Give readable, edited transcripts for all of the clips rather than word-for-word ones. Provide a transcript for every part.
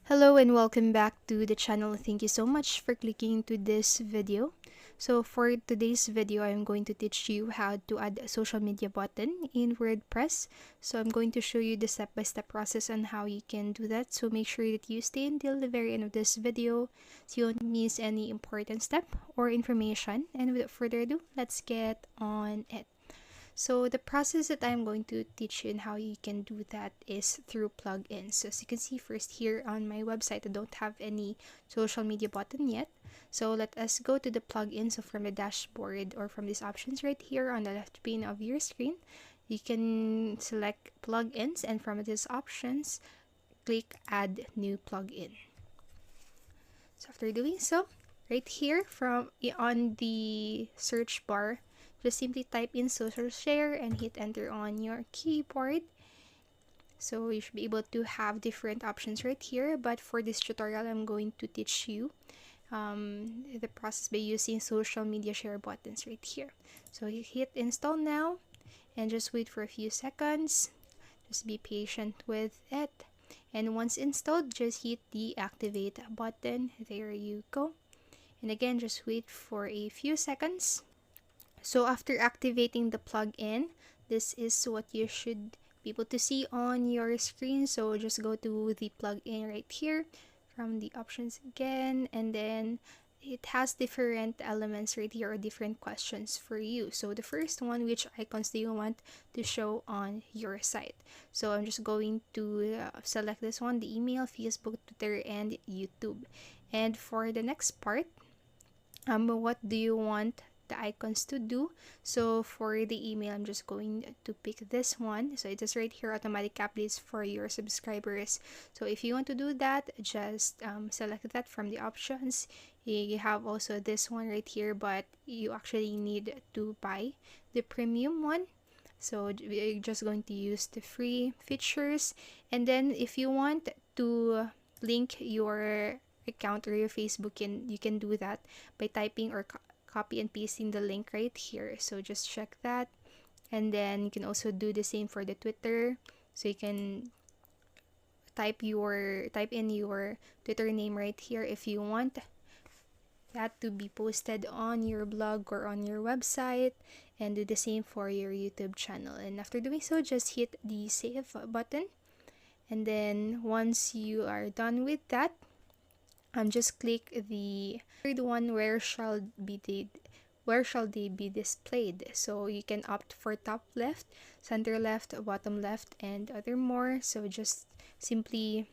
Hello and welcome back to the channel. Thank you so much for clicking to this video. So for today's video, I'm going to teach you how to add a social media button in WordPress. So I'm going to show you the step-by-step process on how you can do that. So make sure that you stay until the very end of this video so you don't miss any important step or information. And without further ado, let's get on it. So the process that I'm going to teach you and how you can do that is through plugins. So as you can see first here on my website, I don't have any social media button yet. So let us go to the plugin. So from the dashboard or from these options right here on the left pane of your screen, you can select plugins, and from these options, click add new plugin. So after doing so, right here on the search bar, just simply type in social share and hit enter on your keyboard. So you should be able to have different options right here, but for this tutorial I'm going to teach you the process by using social media share buttons right here. So you hit install now and just wait for a few seconds. Just be patient with it, and once installed, just hit the activate button. There you go. And again, just wait for a few seconds. So after activating the plugin, this is what you should be able to see on your screen. So just go to the plugin right here from the options again, and then it has different elements right here or different questions for you. So the first one, which icons do you want to show on your site? So I'm just going to select this one, the email, Facebook, Twitter, and YouTube. And for the next part, what do you want the icons to do? So for the email, I'm just going to pick this one. So it is right here, automatic updates for your subscribers. So if you want to do that, just select that from the options. You have also this one right here, but you actually need to buy the premium one. So we're just going to use the free features. And then if you want to link your account or your Facebook, you can do that by typing or copy and pasting the link right here. So just check that. And then you can also do the same for the Twitter. So you can type in your Twitter name right here if you want that to be posted on your blog or on your website, and do the same for your YouTube channel. And after doing so, just hit the save button. And then once you are done with that, just click the third one, where shall they be displayed. So you can opt for top left, center left, bottom left, and other more. So just simply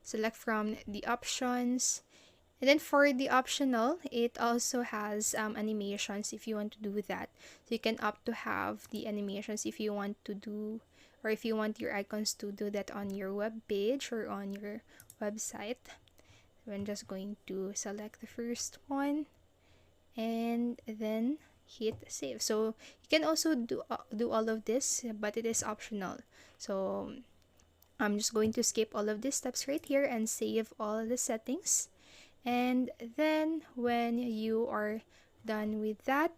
select from the options. And then for the optional, it also has animations if you want to do that. So you can opt to have the animations if you want to do, or if you want your icons to do that on your web page or on your website. So I'm just going to select the first one and then hit save. So you can also do all of this, but it is optional. So I'm just going to skip all of these steps right here and save all the settings. And then when you are done with that,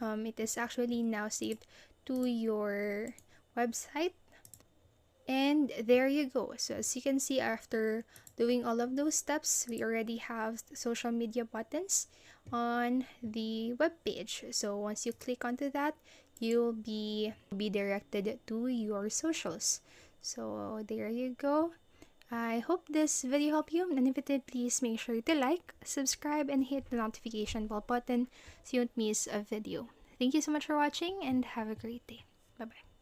it is actually now saved to your website. And there you go. So as you can see, after doing all of those steps, we already have social media buttons on the web page. So once you click onto that, you'll be directed to your socials. So there you go. I hope this video helped you, and if it did, please make sure to like, subscribe, and hit the notification bell button so you don't miss a video. Thank you so much for watching, and have a great day. Bye-bye.